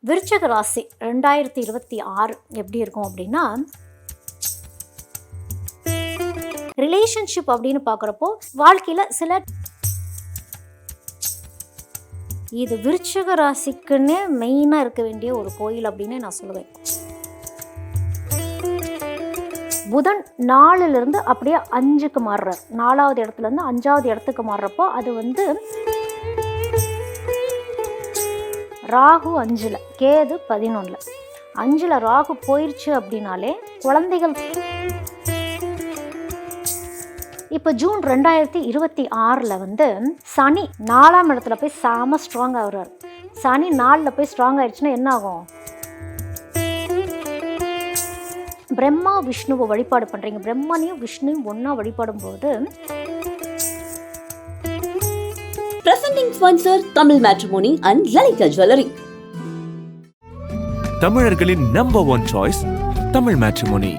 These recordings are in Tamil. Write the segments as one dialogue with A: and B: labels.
A: விருச்சக ராசி 2026 எப்படி இருக்கும் அப்படின்னா, ரிலேஷன்ஷிப் அப்படின்னு பார்க்குறப்போ வாழ்க்கையில் இது விருச்சக ராசிக்குன்னே மெயினாக இருக்க வேண்டிய ஒரு கோயில் அப்படின்னு நான் சொல்லுவேன். புதன் 4லிருந்து அப்படியே 5க்கு மாறுறார். 4வது இடத்துலேருந்து 5வது இடத்துக்கு மாறுறப்போ அது ராகு 5ல், கேது 11ல். 5ல் ராகு போயிடுச்சு அப்படின்னாலே குழந்தைகள். இப்போ ஜூன் 2026 சனி 4ஆம் இடத்துல போய் செம ஸ்ட்ராங் ஆகுறாரு. சனி 4ல் போய் ஸ்ட்ராங் ஆயிடுச்சுன்னா என்ன ஆகும்? பிரம்மா விஷ்ணுவை வழிபாடு பண்ணுறீங்க. பிரம்மனையும் விஷ்ணுவும் ஒன்றா வழிபாடும் போது
B: Presenting sponsor Tamil Matrimony and Lalika Jewelry.
C: தமிழர்களின் நம்பர் 1 சாய்ஸ் தமிழ் மேட்ரிமோனி.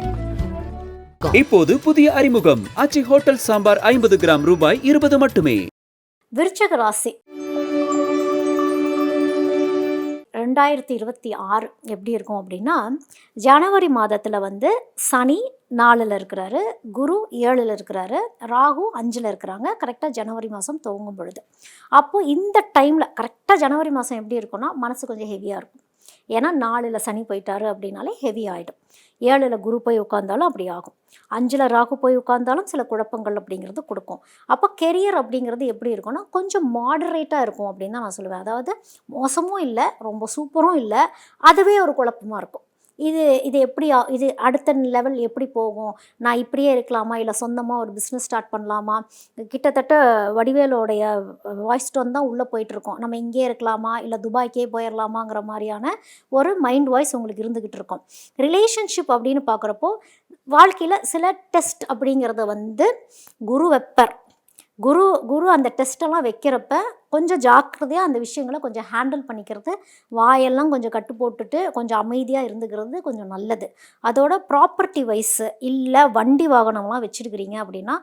D: இப்போது புதிய அறிமுகம் ஆச்சி ஹோட்டல் சாம்பார் 50 கிராம் ரூபாய் 20 மட்டுமே.
A: விருச்சக ராசி 2026 எப்படி இருக்கும் அப்படின்னா, ஜனவரி மாதத்தில் சனி 4ல் இருக்கிறாரு, குரு 7ல் இருக்கிறாரு, ராகு 5ல் இருக்கிறாங்க. கரெக்டாக ஜனவரி மாதம் துவங்கும் பொழுது அப்போது இந்த டைமில் கரெக்டாக ஜனவரி மாதம் எப்படி இருக்குன்னா, மனசு கொஞ்சம் ஹெவியாக இருக்கும். ஏன்னா 4ல் சனி போயிட்டாரு அப்படின்னாலே ஹெவி ஆகிடும். 7ல் குரு போய் உட்கார்ந்தாலும் அப்படி ஆகும். 5ல் ராகு போய் உட்கார்ந்தாலும் சில குழப்பங்கள் அப்படிங்கிறது கொடுக்கும். அப்போ கெரியர் அப்படிங்கிறது எப்படி இருக்குன்னா, கொஞ்சம் மாடரேட்டாக இருக்கும் அப்படின்னு தான் நான் சொல்லுவேன். அதாவது மோசமும் இல்லை, ரொம்ப சூப்பரும் இல்லை, அதுவே ஒரு குழப்பமாக இருக்கும். இது எப்படி இது அடுத்த லெவல் எப்படி போகும்? நான் இப்படியே இருக்கலாமா, இல்லை சொந்தமாக ஒரு பிஸ்னஸ் ஸ்டார்ட் பண்ணலாமா? கிட்டத்தட்ட வடிவேலோடைய வாய்ஸ் டோன் தான் உள்ளே போயிட்டுருக்கோம். நம்ம இங்கே இருக்கலாமா, இல்லை துபாய்க்கே போயிடலாமாங்கிற மாதிரியான ஒரு மைண்ட் வாய்ஸ் உங்களுக்கு இருந்துக்கிட்டு இருக்கும். ரிலேஷன்ஷிப் அப்படின்னு பார்க்குறப்போ வாழ்க்கையில் சில டெஸ்ட் அப்படிங்கிறத குரு வைப்பர். குரு அந்த டெஸ்ட்டெல்லாம் வைக்கிறப்ப கொஞ்சம் ஜாக்கிரதையாக அந்த விஷயங்களை கொஞ்சம் ஹேண்டில் பண்ணிக்கிறது, வாயெல்லாம் கொஞ்சம் கட்டு போட்டுட்டு கொஞ்சம் அமைதியாக இருந்துக்கிறது கொஞ்சம் நல்லது. அதோட ப்ராப்பர்ட்டி வைஸு, இல்லை வண்டி வாகனம்லாம் வச்சுருக்கிறீங்க அப்படின்னா,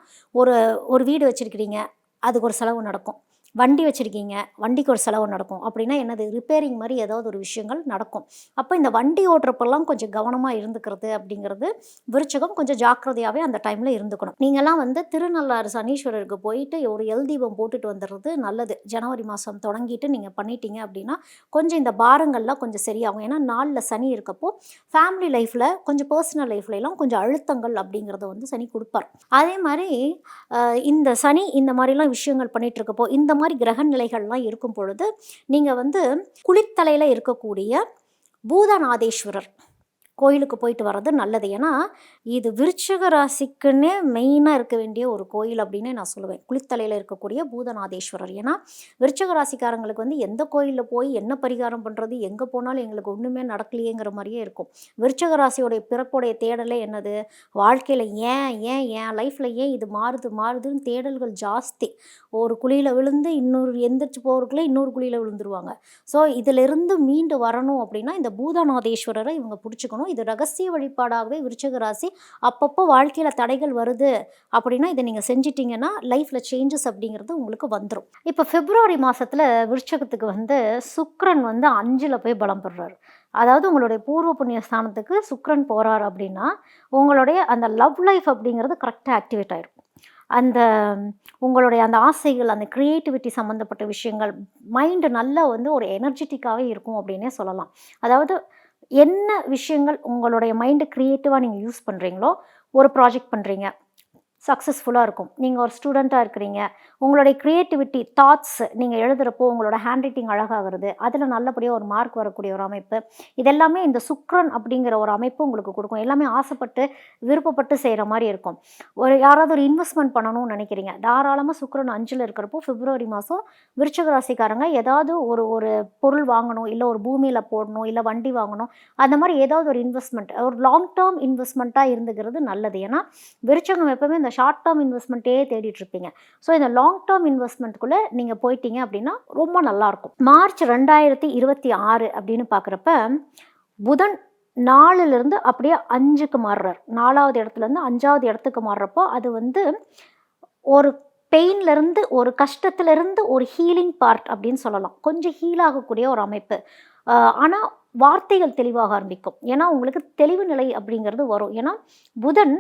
A: ஒரு வீடு வச்சுருக்கிறீங்க, அதுக்கு ஒரு செலவு நடக்கும். வண்டி வச்சுருக்கீங்க, வண்டிக்கு ஒரு செலவு நடக்கும். அப்படின்னா என்னது, ரிப்பேரிங் மாதிரி ஏதாவது ஒரு விஷயங்கள் நடக்கும். அப்போ இந்த வண்டி ஓட்டுறப்பெல்லாம் கொஞ்சம் கவனமாக இருந்துக்கிறது அப்படிங்கிறது விருச்சகம் கொஞ்சம் ஜாக்கிரதையாகவே அந்த டைமில் இருந்துக்கணும். நீங்கள்லாம் திருநள்ளாறு சனீஸ்வரருக்கு போயிட்டு ஒரு எல் தீபம் போட்டுட்டு வந்துடுறது நல்லது. ஜனவரி மாதம் தொடங்கிட்டு நீங்கள் பண்ணிட்டீங்க அப்படின்னா கொஞ்சம் இந்த பாரங்கள்லாம் கொஞ்சம் சரியாகும். ஏன்னா 4ல் சனி இருக்கப்போ ஃபேமிலி லைஃப்பில் கொஞ்சம் பர்சனல் லைஃப்லாம் கொஞ்சம் அழுத்தங்கள் அப்படிங்கிறத சனி கொடுப்பார். அதே மாதிரி இந்த சனி இந்த மாதிரிலாம் விஷயங்கள் பண்ணிகிட்டு இருக்கப்போ இந்த மாதிரி கிரக நிலைகள்லாம் இருக்கும் பொழுது நீங்கள் குளித்தலையில் இருக்கக்கூடிய பூதநாதேஸ்வரர் கோயிலுக்கு போயிட்டு வர்றது நல்லது. ஏன்னா இது விருச்சக ராசிக்குன்னே மெயினாக இருக்க வேண்டிய ஒரு கோயில் அப்படின்னு நான் சொல்லுவேன், குளித்தலையில் இருக்கக்கூடிய பூதநாதேஸ்வரர். ஏன்னா விருச்சக ராசிக்காரங்களுக்கு எந்த கோயிலில் போய் என்ன பரிகாரம் பண்ணுறது, எங்கே போனாலும் எங்களுக்கு ஒன்றுமே நடக்கலையேங்கிற மாதிரியே இருக்கும். விருச்சக ராசியோடைய பிறப்புடைய தேடலே என்னது, வாழ்க்கையில் ஏன் லைஃப்பில் ஏன் இது மாறுதுன்னு தேடல்கள் ஜாஸ்தி. ஒரு குழியில் விழுந்து எந்திரிச்சு போகிறதுக்குள்ளே இன்னொரு குழியில் விழுந்துருவாங்க. ஸோ இதிலிருந்து மீண்டு வரணும் அப்படின்னா இந்த பூதநாதேஸ்வரரை இவங்க பிடிச்சிக்கணும். இது ரகசிய வழிபாடாகவே விருச்சக ராசி அப்பப்போ வாழ்க்கையில் தடைகள் வருது அப்படின்னா இதை நீங்கள் செஞ்சிட்டிங்கன்னா லைஃப்பில் சேஞ்சஸ் அப்படிங்கிறது உங்களுக்கு வந்துடும். இப்போ பிப்ரவரி மாதத்தில் விருச்சகத்துக்கு சுக்கிரன் 5ல் போய் பலம் பெறுறாரு. அதாவது உங்களுடைய பூர்வ புண்ணிய ஸ்தானத்துக்கு சுக்கிரன் போகிறார் அப்படின்னா உங்களுடைய அந்த லவ் லைஃப் அப்படிங்கிறது கரெக்டாக ஆக்டிவேட் ஆகிடும். உங்களுடைய அந்த ஆசைகள், அந்த க்ரியேட்டிவிட்டி சம்மந்தப்பட்ட விஷயங்கள், மைண்டு நல்லா ஒரு எனர்ஜெட்டிக்காகவே இருக்கும் அப்படின்னே சொல்லலாம். அதாவது என்ன விஷயங்கள் உங்களுடைய மைண்டு க்ரியேட்டிவாக நீங்கள் யூஸ் பண்ணுறீங்களோ, ஒரு ப்ராஜெக்ட் பண்ணுறீங்க, சக்ஸஸ்ஃபுல்லாக இருக்கும். நீங்கள் ஒரு ஸ்டூடெண்ட்டாக இருக்கிறீங்க, உங்களுடைய க்ரியேட்டிவிட்டி தாட்ஸ் நீங்கள் எழுதுகிறப்போ உங்களோட ஹேண்ட் ரைட்டிங் அழகாகிறது, அதில் நல்லபடியாக ஒரு மார்க் வரக்கூடிய ஒரு அமைப்பு, இதெல்லாமே இந்த சுக்கிரன் அப்படிங்கிற ஒரு அமைப்பு உங்களுக்கு கொடுக்கும். எல்லாமே ஆசைப்பட்டு விருப்பப்பட்டு செய்கிற மாதிரி இருக்கும். யாராவது ஒரு இன்வெஸ்ட்மெண்ட் பண்ணணும்னு நினைக்கிறீங்க, தாராளமாக சுக்கிரன் 5ல் இருக்கிறப்போ பிப்ரவரி மாதம் விருச்சக ராசிக்காரங்க ஏதாவது ஒரு பொருள் வாங்கணும், இல்லை ஒரு பூமியில் போடணும், இல்லை வண்டி வாங்கணும், அந்த மாதிரி ஏதாவது ஒரு இன்வெஸ்ட்மெண்ட், ஒரு லாங் டேர்ம் இன்வெஸ்ட்மெண்ட்டாக இருந்துக்கிறது நல்லது. ஏன்னா விருச்சகம் எப்பவுமே ஷார்ட் டேர்ம் இன்வெஸ்ட்மெண்ட்டே தேடிட்டு இருப்பீங்க. ஸோ இந்த லாங் டேர்ம் இன்வெஸ்ட்மெண்ட்டுக்குள்ளே நீங்கள் போயிட்டீங்க அப்படின்னா ரொம்ப நல்லாயிருக்கும். மார்ச் 2026 அப்படின்னு பார்க்குறப்ப புதன் 4லிருந்து அப்படியே 5க்கு மாறுறார். 4வது இடத்துலேருந்து 5வது இடத்துக்கு மாறுறப்போ அது ஒரு பெயின்லேருந்து, ஒரு கஷ்டத்துலேருந்து ஒரு ஹீலிங் பார்ட் அப்படின்னு சொல்லலாம். கொஞ்சம் ஹீல் ஆகக்கூடிய ஒரு அமைப்பு. ஆனால் வார்த்தைகள் தெளிவாக ஆரம்பிக்கும். ஏன்னா உங்களுக்கு தெளிவு நிலை அப்படிங்கிறது வரும். ஏன்னா புதன்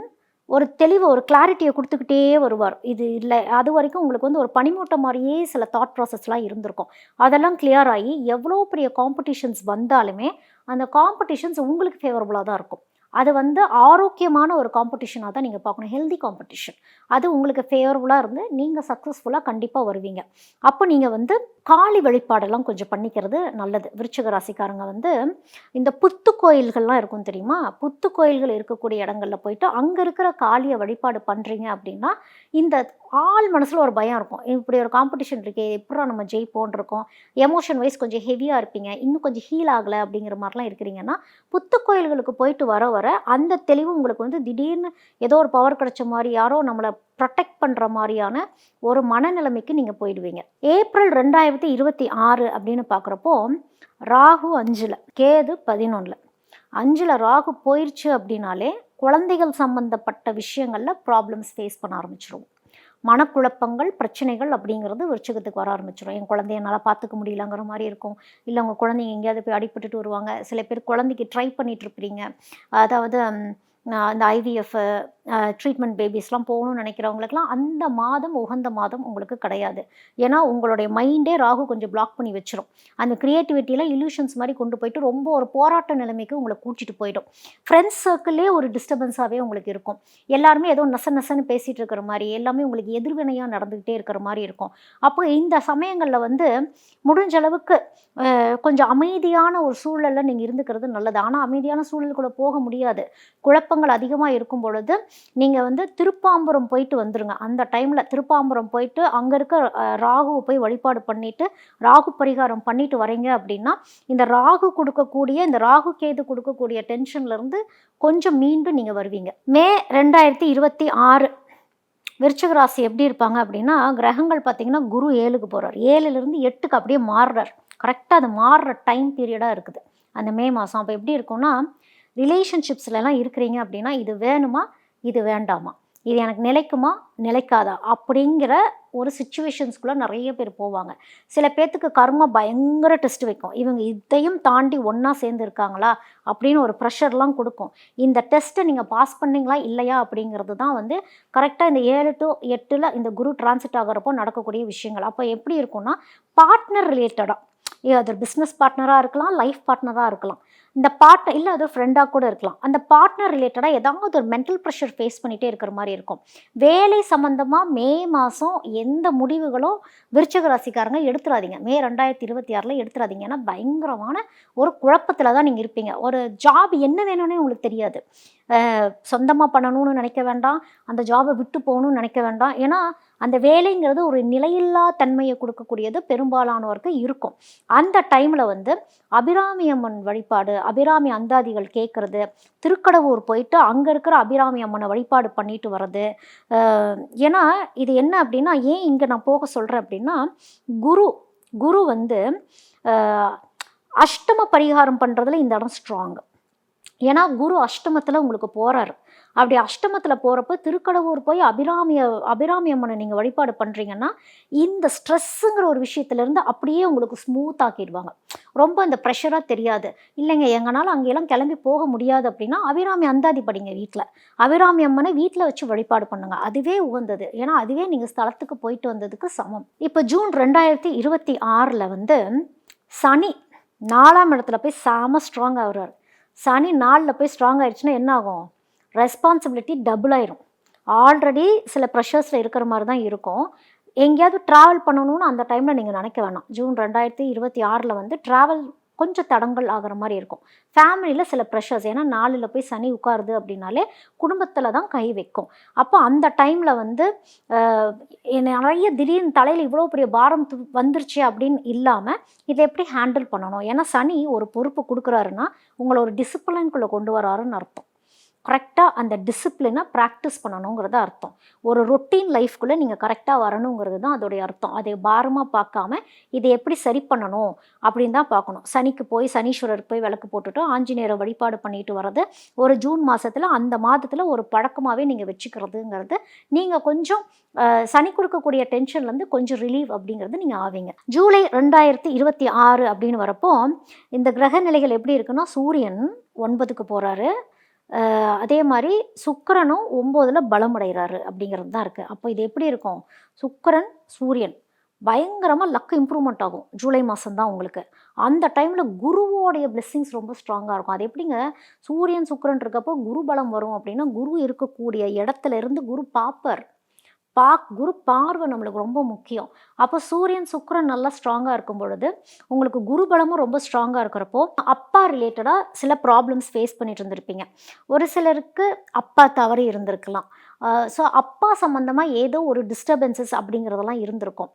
A: ஒரு தெளிவு, ஒரு கிளாரிட்டியை கொடுத்துக்கிட்டே வருவார். இது இல்லை அது வரைக்கும் உங்களுக்கு வந்து ஒரு பனிமூட்டம் மாதிரியே சில தாட் ப்ராசஸ்லாம் இருந்திருக்கும். அதெல்லாம் கிளியர் ஆகி எவ்வளோ பெரிய காம்படிஷன்ஸ் வந்தாலுமே அந்த காம்படிஷன்ஸ் உங்களுக்கு ஃபேவரபுளாக தான் இருக்கும். அது வந்து ஆரோக்கியமான ஒரு காம்படிஷனாக தான் நீங்கள் பார்க்கணும். Healthy competition. அது உங்களுக்கு ஃபேவரபுளாக இருந்து நீங்கள் சக்ஸஸ்ஃபுல்லாக கண்டிப்பாக வருவீங்க. அப்போ நீங்கள் வந்து காளி வழிபாடெல்லாம் கொஞ்சம் பண்ணிக்கிறது நல்லது. விருச்சிக ராசிக்காரங்க வந்து இந்த புத்து கோயில்கள்லாம் இருக்கும் தெரியுமா? புத்து கோயில்கள் இருக்கக்கூடிய இடங்களில் போயிட்டு அங்கே இருக்கிற காளியை வழிபாடு பண்ணுறீங்க அப்படின்னா இந்த ஆள் மனசில் ஒரு பயம் இருக்கும். இப்படி ஒரு காம்படிஷன் இருக்கே, எப்படா நம்ம ஜெயிப்போன் இருக்கும். எமோஷன் வைஸ் கொஞ்சம் ஹெவியாக இருப்பீங்க. இன்னும் கொஞ்சம் ஹீல் ஆகலை அப்படிங்கிற மாதிரிலாம் இருக்கிறீங்கன்னா புத்து கோயில்களுக்கு போயிட்டு வர அந்த தெளிவு உங்களுக்கு வந்து திடீர்னு ஏதோ ஒரு பவர் கிடைச்ச மாதிரி, யாரோ நம்மளை ப்ரொடெக்ட் பண்ணுற மாதிரியான ஒரு மனநிலைமைக்கு நீங்கள் போயிடுவீங்க. ஏப்ரல் 2026 அப்படின்னு பார்க்குறப்போ ராகு 5ல், கேது 11ல். 5ல் ராகு போயிடுச்சு அப்படின்னாலே குழந்தைகள் சம்மந்தப்பட்ட விஷயங்களில் ப்ராப்ளம்ஸ் ஃபேஸ் பண்ண ஆரம்பிச்சிருவோம். மனக்குழப்பங்கள், பிரச்சனைகள் அப்படிங்கிறது விருச்சிகத்துக்கு வர ஆரம்பிச்சிடும். என் குழந்தைய என்னால் பார்த்துக்க முடியலங்கிற மாதிரி இருக்கும். இல்லை உங்கள் குழந்தைங்க எங்கேயாவது போய் அடிபட்டுட்டு வருவாங்க. சில பேர் குழந்தைக்கு ட்ரை பண்ணிகிட்ருப்பீங்க. அதாவது இந்த ஐவிஎஃப் ட்ரீட்மெண்ட் பேபிஸ்லாம் போகணும்னு நினைக்கிறவங்களுக்குலாம் அந்த மாதம் உகந்த மாதம் உங்களுக்கு கிடையாது. ஏன்னா உங்களுடைய மைண்டே ராகு கொஞ்சம் பிளாக் பண்ணி வச்சிரும். அந்த க்ரியேட்டிவிட்டியில் இல்யூஷன்ஸ் மாதிரி கொண்டு போயிட்டு ரொம்ப ஒரு போராட்ட நிலைமைக்கு உங்களை கூட்டிகிட்டு போயிடும். ஃப்ரெண்ட்ஸ் சர்க்கிளே ஒரு டிஸ்டர்பன்ஸாகவே உங்களுக்கு இருக்கும். எல்லாருமே ஏதோ நசன்னு பேசிகிட்டு இருக்கிற மாதிரி, எல்லாமே உங்களுக்கு எதிர்வினையாக நடந்துக்கிட்டே இருக்கிற மாதிரி இருக்கும். அப்போ இந்த சமயங்களில் வந்து முடிஞ்ச அளவுக்கு கொஞ்சம் அமைதியான ஒரு சூழலில் நீங்கள் இருந்துக்கிறது நல்லது. ஆனால் அமைதியான சூழலுக்குள்ளே போக முடியாது. குழப்பங்கள் அதிகமாக இருக்கும் பொழுது நீங்கள் வந்து திருப்பாம்புரம் போயிட்டு வந்துடுங்க. அந்த டைமில் திருப்பாம்புரம் போயிட்டு அங்கே இருக்க ராகுவை போய் வழிபாடு பண்ணிவிட்டு ராகு பரிகாரம் பண்ணிட்டு வரீங்க அப்படின்னா இந்த ராகு கொடுக்கக்கூடிய, இந்த ராகு கேது கொடுக்கக்கூடிய டென்ஷன்லேருந்து கொஞ்சம் மீண்டும் நீங்கள் வருவீங்க. மே 2026 விருச்சிக ராசி எப்படி இருப்பாங்க அப்படின்னா, கிரகங்கள் பார்த்திங்கன்னா குரு 7க்கு போகிறார். 7லேருந்து 8க்கு அப்படியே மாறுறார். கரெக்டாக அது மாறுற டைம் பீரியடாக இருக்குது அந்த மே மாதம். அப்போ எப்படி இருக்கும்னா, ரிலேஷன்ஷிப்ஸ்லாம் இருக்கிறீங்க அப்படின்னா இது வேணுமா, இது வேண்டாமா, இது எனக்கு நிலைக்குமா, நிலைக்காதா அப்படிங்கிற ஒரு சுச்சுவேஷன்ஸ்குள்ளே நிறைய பேர் போவாங்க. சில பேர்த்துக்கு கர்மா பயங்கர டெஸ்ட் வைக்கும். இவங்க இதையும் தாண்டி ஒன்றா சேர்ந்து இருக்காங்களா அப்படின்னு ஒரு ப்ரெஷர்லாம் கொடுக்கும். இந்த டெஸ்ட்டை நீங்கள் பாஸ் பண்ணிங்களா இல்லையா அப்படிங்கிறது தான் வந்து கரெக்டாக இந்த 7 to 8 இந்த குரு டிரான்சிட் ஆகிறப்போ நடக்கக்கூடிய விஷயங்கள். அப்போ எப்படி இருக்கும்னா, பார்ட்னர் ரிலேட்டடாக, அது பிஸ்னஸ் பார்ட்னராக இருக்கலாம், லைஃப் பார்ட்னராக இருக்கலாம். இந்த பார்ட்னர் இல்லை அது ஃப்ரெண்டாக கூட இருக்கலாம். அந்த பார்ட்னர் ரிலேட்டடாக ஏதாவது ஒரு மென்டல் ப்ரெஷர் ஃபேஸ் பண்ணிகிட்டே இருக்கிற மாதிரி இருக்கும். வேலை சம்மந்தமாக மே மாதம் எந்த முடிவுகளும் விருச்சிக ராசிக்காரங்க எடுத்துடாதீங்க. மே 2026 எடுத்துடாதீங்க. ஏன்னா பயங்கரமான ஒரு குழப்பத்தில் தான் நீங்கள் இருப்பீங்க. ஒரு ஜாப் என்ன வேணும்னே உங்களுக்கு தெரியாது. சொந்தமாக பண்ணணும்னு நினைக்க வேண்டாம், அந்த ஜாபை விட்டு போகணும்னு நினைக்க வேண்டாம். ஏன்னா அந்த வேலைங்கிறது ஒரு நிலையில்லா தன்மையை கொடுக்கக்கூடியது பெரும்பாலானவருக்கு இருக்கும். அந்த டைமில் வந்து அபிராமி அம்மன் வழிபாடு, அபிராமி அந்தாதிகள் கேட்குறது, திருக்கடவூர் போயிட்டு அங்கே இருக்கிற அபிராமி அம்மனை வழிபாடு பண்ணிட்டு வர்றது. ஏன்னா இது என்ன அப்படின்னா, ஏன் இங்கே நான் போக சொல்கிறேன் அப்படின்னா, குரு வந்து அஷ்டம பரிகாரம் பண்ணுறதுல இந்த இடம் ஸ்ட்ராங்கு. ஏன்னா குரு அஷ்டமத்தில் உங்களுக்கு போகிறாரு. அப்படி அஷ்டமத்தில் போகிறப்ப திருக்கடவூர் போய் அபிராமி அம்மனை நீங்கள் வழிபாடு பண்ணுறீங்கன்னா இந்த ஸ்ட்ரெஸ்ஸுங்கிற ஒரு விஷயத்துலேருந்து அப்படியே உங்களுக்கு ஸ்மூத் ஆக்கிடுவாங்க. ரொம்ப இந்த ப்ரெஷராக தெரியாது. இல்லைங்க எங்கனாலும் அங்கெல்லாம் கிளம்பி போக முடியாது அப்படின்னா அபிராமி அந்தாதி படிங்க வீட்டில். அபிராமி அம்மனை வீட்டில் வச்சு வழிபாடு பண்ணுங்கள். அதுவே உகந்தது. ஏன்னா அதுவே நீங்கள் ஸ்தலத்துக்கு போயிட்டு வந்ததுக்கு சமம். இப்போ ஜூன் 2026 வந்து சனி 4ஆம் இடத்துல போய் செம ஸ்ட்ராங் ஆகுறாரு. சனி 4ல் போய் ஸ்ட்ராங் ஆகிடுச்சுன்னா என்ன ஆகும்? ரெஸ்பான்சிபிலிட்டி டபுள் ஆயிரும். ஆல்ரெடி சில ப்ரெஷர்ஸில் இருக்கிற மாதிரி தான் இருக்கும். எங்கேயாவது ட்ராவல் பண்ணணும்னு அந்த டைமில் நீங்கள் நினைக்க வேணாம். ஜூன் 2026 வந்து ட்ராவல் கொஞ்சம் தடங்கள் ஆகிற மாதிரி இருக்கும். ஃபேமிலியில் சில ப்ரெஷர்ஸ், ஏன்னா 4ல் போய் சனி உட்காருது அப்படின்னாலே குடும்பத்தில் தான் கை வைக்கும். அப்போ அந்த டைமில் வந்து நிறைய திடீர்னு தலையில் இவ்வளோ பெரிய பாரம் வந்துருச்சு அப்படின்னு இல்லாமல் இதை எப்படி ஹேண்டில் பண்ணணும். ஏன்னா சனி ஒரு பொறுப்பு கொடுக்குறாருன்னா உங்களை ஒரு டிசிப்ளின்குள்ளே கொண்டு வராருன்னு அர்த்தம். கரெக்டாக அந்த டிசிப்ளினை ப்ராக்டிஸ் பண்ணணுங்கிறது அர்த்தம். ஒரு ரொட்டீன் லைஃப்குள்ளே நீங்கள் கரெக்டாக வரணுங்கிறது தான் அதோடைய அர்த்தம். அதை பாரமாக பார்க்காம இதை எப்படி சரி பண்ணணும் அப்படின்னு தான் பார்க்கணும். சனிக்கு போய் சனீஸ்வரருக்கு போய் விளக்கு போட்டுட்டு ஆஞ்சநேயரை வழிபாடு பண்ணிட்டு வர்றது ஒரு ஜூன் மாதத்தில் அந்த மாதத்தில் ஒரு பழக்கமாகவே நீங்கள் வச்சுக்கிறதுங்கிறது நீங்கள் கொஞ்சம் சனி கொடுக்கக்கூடிய டென்ஷன்லேருந்து கொஞ்சம் ரிலீவ் அப்படிங்கிறது நீங்கள் ஆவீங்க. ஜூலை 2026 அப்படின்னு வரப்போ இந்த கிரக நிலைகள் எப்படி இருக்குன்னா, சூரியன் 9க்கு போகிறாரு, அதே மாதிரி சுக்கிரனும் 9ல் பலமடைகிறாரு அப்படிங்கிறது தான் இருக்குது. அப்போ இது எப்படி இருக்கும், சுக்கிரன் சூரியன் பயங்கரமாக லக் இம்ப்ரூவ்மெண்ட் ஆகும் ஜூலை மாதம்தான் உங்களுக்கு. அந்த டைமில் குருவோடைய பிளெஸ்ஸிங்ஸ் ரொம்ப ஸ்ட்ராங்காக இருக்கும். அது எப்படிங்க, சூரியன் சுக்கிரன் இருக்கப்போ குரு பலம் வரும் அப்படின்னா, குரு இருக்கக்கூடிய இடத்துல இருந்து குரு பார்ப்பார். குரு பார்வை நம்மளுக்கு ரொம்ப முக்கியம். அப்போ சூரியன் சுக்கிரன் நல்லா ஸ்ட்ராங்காக இருக்கும் பொழுது உங்களுக்கு குரு பலமும் ரொம்ப ஸ்ட்ராங்காக இருக்கிறப்போ அப்பா ரிலேட்டடாக சில ப்ராப்ளம்ஸ் ஃபேஸ் பண்ணிட்டு இருந்திருப்பீங்க. ஒரு சிலருக்கு அப்பா தவறி இருந்திருக்கலாம். ஸோ அப்பா சம்மந்தமாக ஏதோ ஒரு டிஸ்டர்பன்சஸ் அப்படிங்கிறதெல்லாம் இருந்திருக்கும்.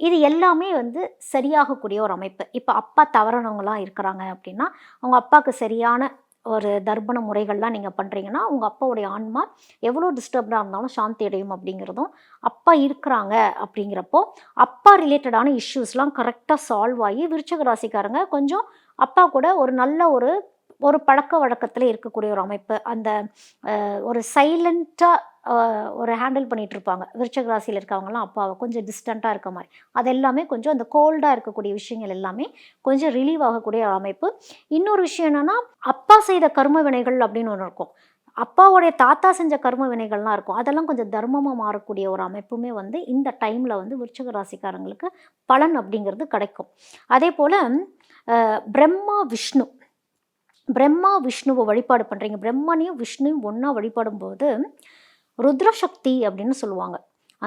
A: இது எல்லாமே வந்து சரியாகக்கூடிய ஒரு அமைப்பு. இப்போ அப்பா தவறினவங்களாம் இருக்கிறாங்க அப்படின்னா, அவங்க அப்பாவுக்கு சரியான ஒரு தர்ப்பண முறைகள்லாம் நீங்கள் பண்ணுறீங்கன்னா, உங்கள் அப்பாவுடைய ஆன்மா எவ்வளோ டிஸ்டர்ப்டாக இருந்தாலும் சாந்தி அடையும் அப்படிங்கிறதும், அப்பா இருக்கிறாங்க அப்படிங்கிறப்போ அப்பா ரிலேட்டடான இஷ்யூஸ்லாம் கரெக்டாக சால்வ் ஆகி விருச்சிக ராசிக்காரங்க கொஞ்சம் அப்பா கூட ஒரு நல்ல ஒரு பழக்க வழக்கத்தில் இருக்கக்கூடிய ஒரு அமைப்பு. அந்த ஒரு சைலண்ட்டாக ஒரு ஹேண்டில் பண்ணிகிட்டு இருப்பாங்க. விருச்சிக ராசியில் இருக்கவங்கலாம் அப்பாவை கொஞ்சம் டிஸ்டண்ட்டாக இருக்க மாதிரி, அது எல்லாமே கொஞ்சம் அந்த கோல்டாக இருக்கக்கூடிய விஷயங்கள் எல்லாமே கொஞ்சம் ரிலீவ் ஆகக்கூடிய ஒரு அமைப்பு. இன்னொரு விஷயம் என்னென்னா, அப்பா செய்த கர்ம வினைகள் அப்படின்னு ஒன்று இருக்கும். அப்பாவுடைய தாத்தா செஞ்ச கர்ம வினைகள்லாம் இருக்கும். அதெல்லாம் கொஞ்சம் தர்மமாக மாறக்கூடிய ஒரு அமைப்புமே வந்து இந்த டைமில் வந்து விருச்சிக ராசிக்காரங்களுக்கு பலன் அப்படிங்கிறது கிடைக்கும். அதே போல் பிரம்மா விஷ்ணுவை வழிபாடு பண்ணுறீங்க. பிரம்மனையும் விஷ்ணுவையும் ஒன்றா வழிபாடும்போது ருத்ரசக்தி அப்படின்னு சொல்லுவாங்க.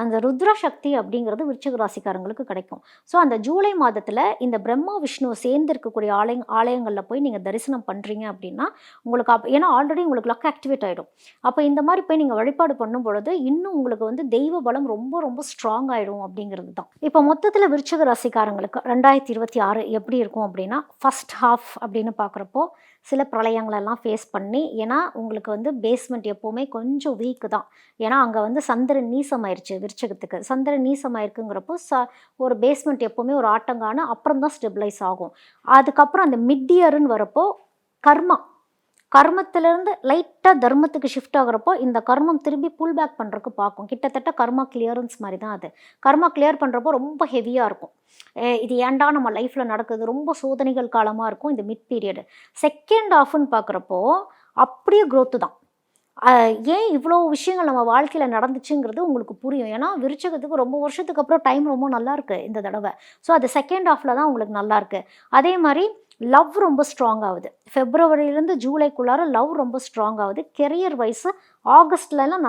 A: அந்த ருத்ரசக்தி அப்படிங்கிறது விருச்சிக ராசிக்காரங்களுக்கு கிடைக்கும். ஸோ அந்த ஜூலை மாதத்தில் இந்த பிரம்மா விஷ்ணுவை சேர்ந்து இருக்கக்கூடிய ஆலயங்களில் போய் நீங்கள் தரிசனம் பண்ணுறீங்க அப்படின்னா உங்களுக்கு ஏன்னா ஆல்ரெடி உங்களுக்கு லக் ஆக்டிவேட் ஆகிடும். அப்போ இந்த மாதிரி போய் நீங்கள் வழிபாடு பண்ணும் பொழுது இன்னும் உங்களுக்கு வந்து தெய்வ பலம் ரொம்ப ரொம்ப ஸ்ட்ராங் ஆகிடும் அப்படிங்கிறது தான். இப்போ மொத்தத்தில் விருச்சிக ராசிக்காரங்களுக்கு 2026 எப்படி இருக்கும் அப்படின்னா, ஃபஸ்ட் ஹாஃப் அப்படின்னு பார்க்குறப்போ சில பிரளயங்களெல்லாம் ஃபேஸ் பண்ணி, ஏன்னா உங்களுக்கு வந்து பேஸ்மெண்ட் எப்போவுமே கொஞ்சம் வீக்கு தான். ஏன்னா அங்கே வந்து சந்திரன் நீசமாயிருச்சு விருச்சிகத்துக்கு. சந்திரன் நீசமாயிருக்குங்கிறப்போ ஒரு பேஸ்மெண்ட் எப்போவுமே ஒரு ஆட்டங்கான அப்புறம் தான் ஸ்டெபிளைஸ் ஆகும். அதுக்கப்புறம் அந்த மிட் இயர்ன்னு வரப்போ கர்மத்திலேருந்து லைட்டாக தர்மத்துக்கு ஷிஃப்ட் ஆகிறப்போ இந்த கர்மம் திரும்பி புல் பேக் பண்ணுறதுக்கு பார்க்கும். கிட்டத்தட்ட கர்மா கிளியரன்ஸ் மாதிரி தான் அது. கர்மா கிளியர் பண்ணுறப்போ ரொம்ப ஹெவியாக இருக்கும். இது ஏன்டா நம்ம லைஃப்பில் நடக்குது, ரொம்ப சோதனைகள் காலமாக இருக்கும் இந்த மிட் பீரியடு. செகண்ட் ஹாஃப்னு பார்க்குறப்போ அப்படியே க்ரோத்து தான். ஏன் இவ்வளோ விஷயங்கள் நம்ம வாழ்க்கையில் நடந்துச்சுங்கிறது உங்களுக்கு புரியும். ஏன்னா விருச்சிகத்துக்கு ரொம்ப வருஷத்துக்கு அப்புறம் டைம் ரொம்ப நல்லாயிருக்கு இந்த தடவை. ஸோ அது செகண்ட் ஹாஃபில் தான் உங்களுக்கு நல்லாயிருக்கு. அதே மாதிரி லவ் ரொம்ப ஸ்ட்ராங் ஆகுது. ஃபெப்ரவரியிலேருந்து ஜூலைக்குள்ளார லவ் ரொம்ப ஸ்ட்ராங் ஆகுது. கெரியர் வைஸு ஆகஸ்ட்லலாம்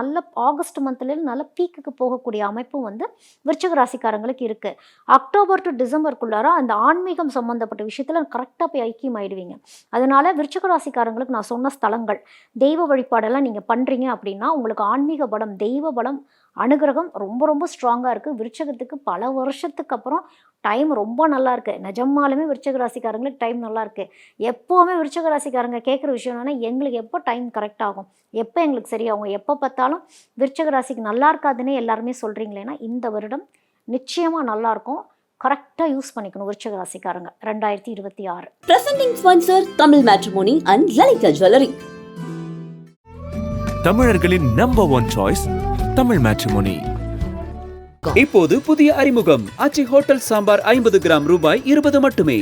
A: ஆகஸ்ட் மந்த்லேயும் நல்ல பீக்குக்கு போகக்கூடிய அமைப்பும் வந்து விருச்சிக ராசிக்காரங்களுக்கு இருக்குது. அக்டோபர் டு டிசம்பருக்குள்ளார அந்த ஆன்மீகம் சம்மந்தப்பட்ட விஷயத்தில் கரெக்டாக போய் ஐக்கியம் ஆகிடுவீங்க. அதனால விருச்சிக ராசிக்காரங்களுக்கு நான் சொன்ன ஸ்தலங்கள், தெய்வ வழிபாடெல்லாம் நீங்கள் பண்ணுறீங்க அப்படின்னா உங்களுக்கு ஆன்மீக பலம், தெய்வ பலம், அனுகிரகம் ரொம்ப ரொம்ப ஸ்ட்ராங்காக இருக்குது. விருச்சிகத்துக்கு பல வருஷத்துக்கு அப்புறம் டைம் ரொம்ப நல்லா இருக்குது. நிஜமாலுமே விருச்சிக ராசிக்காரங்களுக்கு டைம் நல்லா இருக்குது. எப்போவுமே விருச்சிக ராசிக்காரங்க கேட்குற விஷயம் என்னன்னா, எங்களுக்கு எப்போ டைம் கரெக்ட் ஆகும், எப்போ எங்களுக்கு சரியாகும், எப்போ பார்த்தாலும் விருச்சிக ராசிக்கு நல்லா இருக்காதுன்னே எல்லாருமே சொல்கிறீங்களேன்னா, இந்த வருடம் நிச்சயமாக நல்லாயிருக்கும். கரெக்டாக யூஸ் பண்ணிக்கணும் விருச்சிக ராசிக்காரங்க 2026.
B: Presenting sponsor Tamil Matrimony and Lalika Jewelry.
C: தமிழர்களின் நம்பர் 1 சாய்ஸ் தமிழ் மேட்ரிமோனி.
D: இப்போது புதிய அறிமுகம் ஆச்சி ஹோட்டல் சாம்பார் 50 கிராம் ரூபாய் 20 மட்டுமே.